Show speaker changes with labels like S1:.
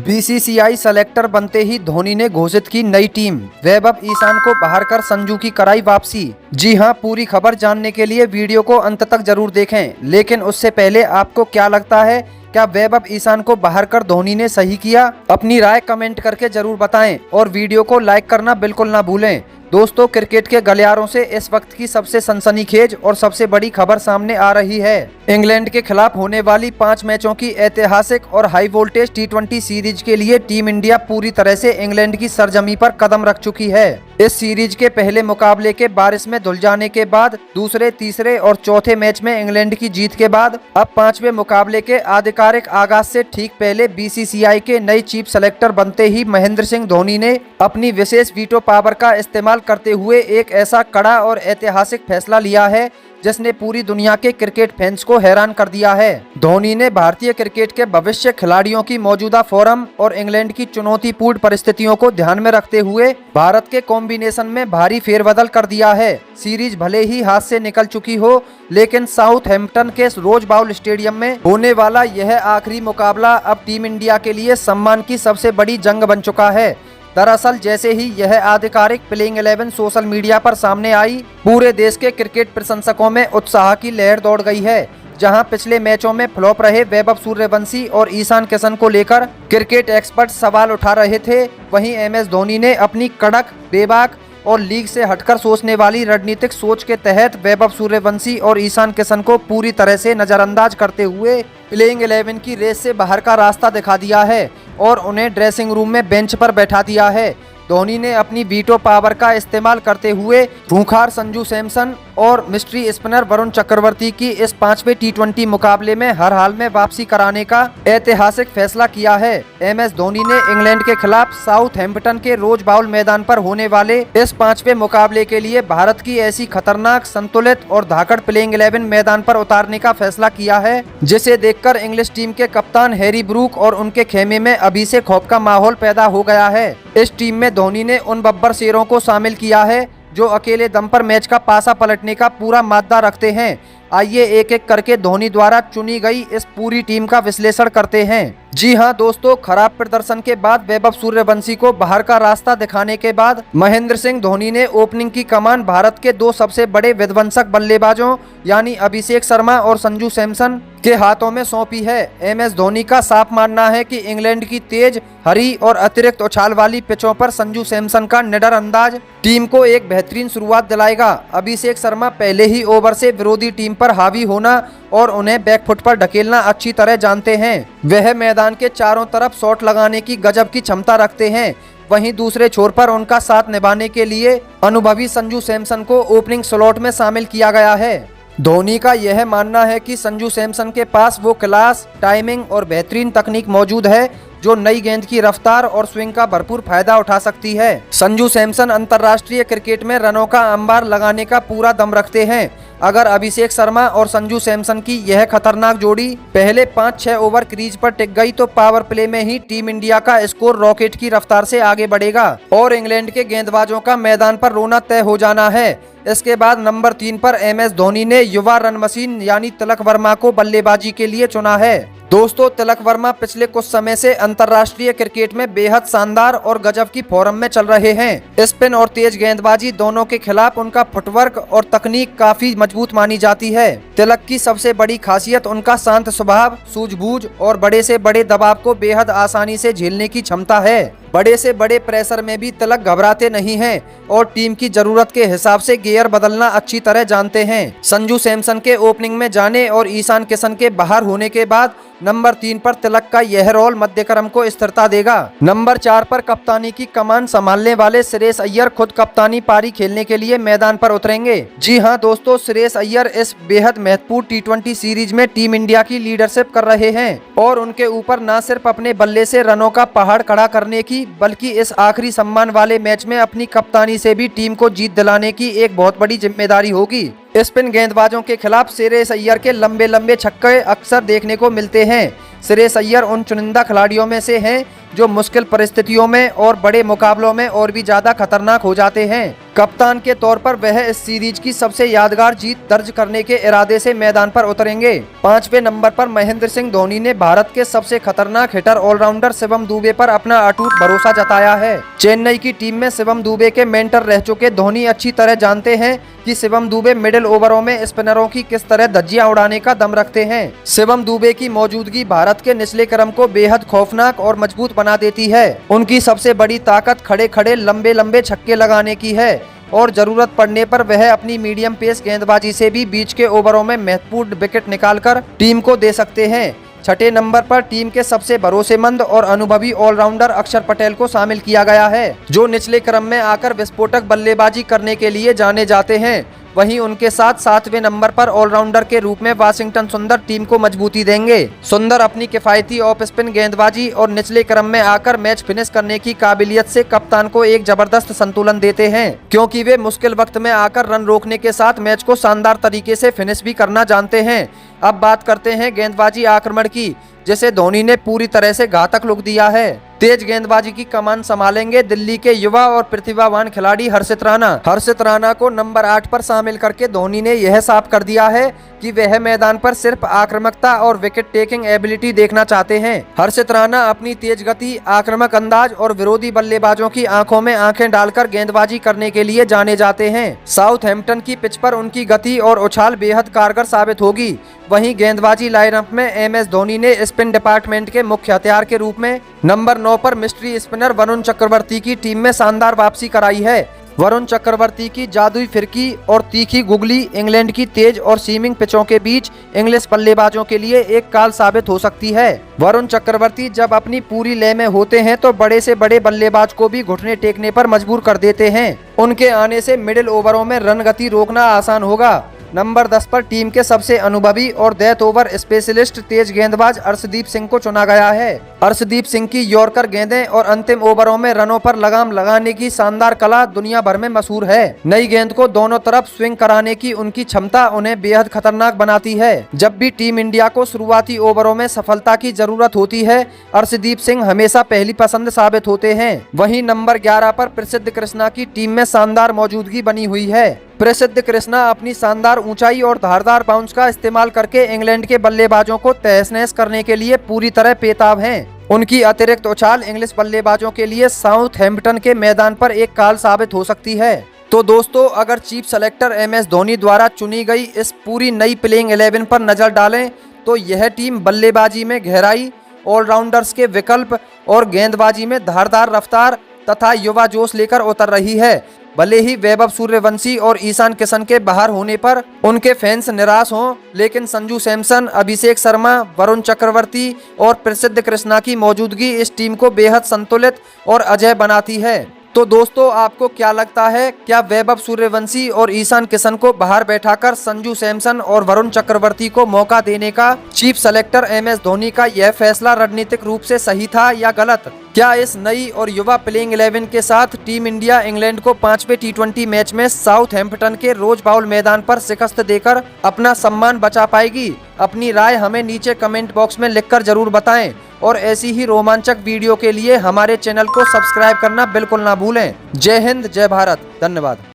S1: BCCI selector बनते ही धोनी ने घोषित की नई टीम। वैभव ईशान को बाहर कर संजू की कराई वापसी। जी हां, पूरी खबर जानने के लिए वीडियो को अंत तक जरूर देखें। लेकिन उससे पहले आपको क्या लगता है, क्या वैभव ईशान को बाहर कर धोनी ने सही किया? अपनी राय कमेंट करके जरूर बताएं और वीडियो को लाइक करना बिल्कुल ना भूलें। दोस्तों, क्रिकेट के गलियारों से इस वक्त की सबसे सनसनीखेज और सबसे बड़ी खबर सामने आ रही है। इंग्लैंड के खिलाफ होने वाली 5 मैचों की ऐतिहासिक और हाई वोल्टेज T20 सीरीज के लिए टीम इंडिया पूरी तरह से इंग्लैंड की सरजमी पर कदम रख चुकी है। इस सीरीज के पहले मुकाबले के बारिश में धुल जाने के बाद दूसरे, तीसरे और चौथे मैच में इंग्लैंड की जीत के बाद अब 5वें मुकाबले के आधिकारिक आगाज से ठीक पहले बीसीसीआई के नए चीफ सेलेक्टर बनते ही महेंद्र सिंह धोनी ने अपनी विशेष वीटो पावर का इस्तेमाल करते हुए एक ऐसा कड़ा और ऐतिहासिक फैसला लिया है जिसने पूरी दुनिया के क्रिकेट फैंस को हैरान कर दिया है। धोनी ने भारतीय क्रिकेट के भविष्य खिलाड़ियों की मौजूदा फॉर्म और इंग्लैंड की चुनौतीपूर्ण परिस्थितियों को ध्यान में रखते हुए भारत के कॉम्बिनेशन में भारी फेरबदल कर दिया है। सीरीज भले ही हाथ से निकल चुकी हो, लेकिन साउथहैम्पटन के रोज बाउल स्टेडियम में होने वाला यह आखिरी मुकाबला अब टीम इंडिया के लिए सम्मान की सबसे बड़ी जंग बन चुका है। दरअसल जैसे ही यह आधिकारिक प्लेइंग 11 सोशल मीडिया पर सामने आई, पूरे देश के क्रिकेट प्रशंसकों में उत्साह की लहर दौड़ गई है। जहां पिछले मैचों में फ्लॉप रहे वैभव सूर्यवंशी और ईशान किशन को लेकर क्रिकेट एक्सपर्ट सवाल उठा रहे थे, वहीं MS धोनी ने अपनी कड़क, बेबाक और लीग से हटकर सोचने वाली रणनीतिक सोच के तहत वैभव सूर्यवंशी और ईशान किशन को पूरी तरह से नजरअंदाज करते हुए प्लेइंग 11 की रेस से बाहर का रास्ता दिखा दिया है और उन्हें ड्रेसिंग रूम में बेंच पर बैठा दिया है। धोनी ने अपनी वीटो पावर का इस्तेमाल करते हुए खूंखार संजू सैमसन और मिस्ट्री स्पिनर वरुण चक्रवर्ती की इस 5वें T20 मुकाबले में हर हाल में वापसी कराने का ऐतिहासिक फैसला किया है। MS धोनी ने इंग्लैंड के खिलाफ साउथहैम्पटन के रोज बाउल मैदान पर होने वाले इस 5वें मुकाबले के लिए भारत की ऐसी खतरनाक, संतुलित और धाकड़ प्लेइंग 11 मैदान पर उतारने का फैसला किया है, जिसे देखकर इंग्लिश टीम के कप्तान हैरी ब्रूक और उनके खेमे में अभी से खौफ का माहौल पैदा हो गया है। इस टीम में धोनी ने उन बब्बर शेरों को शामिल किया है जो अकेले दम पर मैच का पासा पलटने का पूरा मादा रखते हैं। आइए एक एक करके धोनी द्वारा चुनी गई इस पूरी टीम का विश्लेषण करते हैं। जी हां दोस्तों, खराब प्रदर्शन के बाद वैभव सूर्यवंशी को बाहर का रास्ता दिखाने के बाद महेंद्र सिंह धोनी ने ओपनिंग की कमान भारत के 2 सबसे बड़े विध्वंसक बल्लेबाजों यानी अभिषेक शर्मा और संजू सैमसन के हाथों में सौंपी है। MS धोनी का साफ मानना है कि इंग्लैंड की तेज, हरी और अतिरिक्त उछाल वाली पिचों पर संजू सैमसन का निडर अंदाज टीम को एक बेहतरीन शुरुआत दिलाएगा। अभिषेक शर्मा पहले ही ओवर से विरोधी टीम पर हावी होना और उन्हें बैकफुट पर ढकेलना अच्छी तरह जानते हैं। वह मैदान के चारों तरफ शॉट लगाने की गजब की क्षमता रखते हैं। वहीं दूसरे छोर पर उनका साथ निभाने के लिए अनुभवी संजू सैमसन को ओपनिंग स्लॉट में शामिल किया गया है। धोनी का यह मानना है कि संजू सैमसन के पास वो क्लास, टाइमिंग और बेहतरीन तकनीक मौजूद है जो नई गेंद की रफ्तार और स्विंग का भरपूर फायदा उठा सकती है। संजू सैमसन अंतर्राष्ट्रीय क्रिकेट में रनों का अंबार लगाने का पूरा दम रखते हैं। अगर अभिषेक शर्मा और संजू सैमसन की यह खतरनाक जोड़ी पहले 5-6 ओवर क्रीज पर टिक गई तो पावर प्ले में ही टीम इंडिया का स्कोर रॉकेट की रफ्तार से आगे बढ़ेगा और इंग्लैंड के गेंदबाजों का मैदान पर रोना तय हो जाना है। इसके बाद नंबर 3 पर MS धोनी ने युवा रन मशीन यानी तिलक वर्मा को बल्लेबाजी के लिए चुना है। दोस्तों, तिलक वर्मा पिछले कुछ समय से अंतर्राष्ट्रीय क्रिकेट में बेहद शानदार और गजब की फॉर्म में चल रहे हैं। स्पिन और तेज गेंदबाजी दोनों के खिलाफ उनका फुटवर्क और तकनीक काफी मजबूत मानी जाती है। तिलक की सबसे बड़ी खासियत उनका शांत स्वभाव, सूझबूझ और बड़े से बड़े दबाव को बेहद आसानी से झेलने की क्षमता है। बड़े से बड़े प्रेशर में भी तिलक घबराते नहीं हैं और टीम की जरूरत के हिसाब से गियर बदलना अच्छी तरह जानते हैं। संजू सैमसन के ओपनिंग में जाने और ईशान किशन के बाहर होने के बाद नंबर 3 पर तिलक का यह रोल मध्यक्रम को स्थिरता देगा। नंबर 4 पर कप्तानी की कमान संभालने वाले श्रेयस अय्यर खुद कप्तानी पारी खेलने के लिए मैदान पर उतरेंगे। जी हां दोस्तों, श्रेयस अय्यर इस बेहद महत्वपूर्ण T20 सीरीज में टीम इंडिया की लीडरशिप कर रहे हैं और उनके ऊपर न सिर्फ अपने बल्ले से रनों का पहाड़ खड़ा करने की बल्कि इस आखिरी सम्मान वाले मैच में अपनी कप्तानी से भी टीम को जीत दिलाने की एक बहुत बड़ी जिम्मेदारी होगी। स्पिन गेंदबाजों के खिलाफ श्रेयस अय्यर के लंबे लंबे छक्के अक्सर देखने को मिलते हैं। श्रेयस अय्यर उन चुनिंदा खिलाड़ियों में से हैं जो मुश्किल परिस्थितियों में और बड़े मुकाबलों में और भी ज्यादा खतरनाक हो जाते हैं। कप्तान के तौर पर वह इस सीरीज की सबसे यादगार जीत दर्ज करने के इरादे से मैदान पर उतरेंगे। 5वें नंबर पर महेंद्र सिंह धोनी ने भारत के सबसे खतरनाक हिटर ऑलराउंडर शिवम दुबे पर अपना अटूट भरोसा जताया है। चेन्नई की टीम में शिवम दुबे के मेंटर रह चुके धोनी अच्छी तरह जानते हैं कि शिवम दुबे मिडिल ओवरों में स्पिनरों की किस तरह धज्जियां उड़ाने का दम रखते हैं। शिवम दुबे की मौजूदगी भारत के निचले क्रम को बेहद खौफनाक और मजबूत बना देती है। उनकी सबसे बड़ी ताकत खड़े खड़े लंबे लंबे छक्के लगाने की है और जरूरत पड़ने पर वह अपनी मीडियम पेस गेंदबाजी से भी बीच के ओवरों में महत्वपूर्ण विकेट निकालकर टीम को दे सकते हैं। 6ठे नंबर पर टीम के सबसे भरोसेमंद और अनुभवी ऑलराउंडर अक्षर पटेल को शामिल किया गया है, जो निचले क्रम में आकर विस्फोटक बल्लेबाजी करने के लिए जाने जाते हैं। वहीं उनके साथ 7वें नंबर पर ऑलराउंडर के रूप में वाशिंगटन सुंदर टीम को मजबूती देंगे। सुंदर अपनी किफायती ऑफ स्पिन गेंदबाजी और निचले क्रम में आकर मैच फिनिश करने की काबिलियत से कप्तान को एक जबरदस्त संतुलन देते हैं, क्योंकि वे मुश्किल वक्त में आकर रन रोकने के साथ मैच को शानदार तरीके से फिनिश भी करना जानते हैं। अब बात करते हैं गेंदबाजी आक्रमण की, जिसे धोनी ने पूरी तरह से घातक लुक दिया है। तेज गेंदबाजी की कमान संभालेंगे दिल्ली के युवा और प्रतिभावान खिलाड़ी हर्षित राणा। हर्षित राणा को नंबर 8 पर शामिल करके धोनी ने यह साफ कर दिया है कि वह मैदान पर सिर्फ आक्रामकता और विकेट टेकिंग एबिलिटी देखना चाहते हैं। हर्षित राणा अपनी तेज गति, आक्रामक अंदाज और विरोधी बल्लेबाजों की आंखों में आंखें डालकर गेंदबाजी करने के लिए जाने जाते हैं। साउथहैम्पटन की पिच पर उनकी गति और उछाल बेहद कारगर साबित होगी। वहीं गेंदबाजी लाइनअप में MS धोनी ने स्पिन डिपार्टमेंट के मुख्य हथियार के रूप में नंबर 9 पर मिस्ट्री स्पिनर वरुण चक्रवर्ती की टीम में शानदार वापसी कराई है। वरुण चक्रवर्ती की जादुई फिरकी और तीखी गुगली इंग्लैंड की तेज और सीमिंग पिचों के बीच इंग्लिश बल्लेबाजों के लिए एक काल साबित हो सकती है। वरुण चक्रवर्ती जब अपनी पूरी लय में होते हैं तो बड़े से बड़े बल्लेबाज को भी घुटने टेकने पर मजबूर कर देते हैं। उनके आने से मिडिल ओवरों में रन गति रोकना आसान होगा। नंबर 10 पर टीम के सबसे अनुभवी और डेथ ओवर स्पेशलिस्ट तेज गेंदबाज अर्शदीप सिंह को चुना गया है। अर्शदीप सिंह की यॉर्कर गेंदें और अंतिम ओवरों में रनों पर लगाम लगाने की शानदार कला दुनिया भर में मशहूर है। नई गेंद को दोनों तरफ स्विंग कराने की उनकी क्षमता उन्हें बेहद खतरनाक बनाती है। जब भी टीम इंडिया को शुरुआती ओवरों में सफलता की जरूरत होती है, अर्शदीप सिंह हमेशा पहली पसंद साबित होते हैं। वहीं नंबर 11 पर प्रसिद्ध कृष्णा की टीम में शानदार मौजूदगी बनी हुई है। प्रसिद्ध कृष्णा अपनी शानदार ऊंचाई और धारदार बाउंस का इस्तेमाल करके इंग्लैंड के बल्लेबाजों को तहस-नहस करने के लिए पूरी तरह बेताब हैं। उनकी अतिरिक्त उछाल इंग्लिश बल्लेबाजों के लिए साउथहैम्पटन के मैदान पर एक काल साबित हो सकती है। तो दोस्तों, अगर चीफ सेलेक्टर MS धोनी द्वारा चुनी गई इस पूरी नई प्लेइंग 11 पर नजर डालें तो यह टीम बल्लेबाजी में गहराई, ऑलराउंडर्स के विकल्प और गेंदबाजी में धारदार रफ्तार तथा युवा जोश लेकर उतर रही है। भले ही वैभव सूर्यवंशी और ईशान किशन के बाहर होने पर उनके फैंस निराश हों, लेकिन संजू सैमसन, अभिषेक शर्मा, वरुण चक्रवर्ती और प्रसिद्ध कृष्णा की मौजूदगी इस टीम को बेहद संतुलित और अजेय बनाती है। तो दोस्तों, आपको क्या लगता है, क्या वैभव सूर्यवंशी और ईशान किशन को बाहर बैठाकर संजू सैमसन और वरुण चक्रवर्ती को मौका देने का चीफ सेलेक्टर MS धोनी का यह फैसला रणनीतिक रूप से सही था या गलत? क्या इस नई और युवा प्लेइंग 11 के साथ टीम इंडिया इंग्लैंड को 5वें T20 मैच में साउथहैम्पटन के रोज बाउल मैदान पर शिकस्त देकर अपना सम्मान बचा पाएगी? अपनी राय हमें नीचे कमेंट बॉक्स में लिखकर जरूर बताएं और ऐसी ही रोमांचक वीडियो के लिए हमारे चैनल को सब्सक्राइब करना बिल्कुल ना भूलें। जय हिंद, जय भारत, धन्यवाद।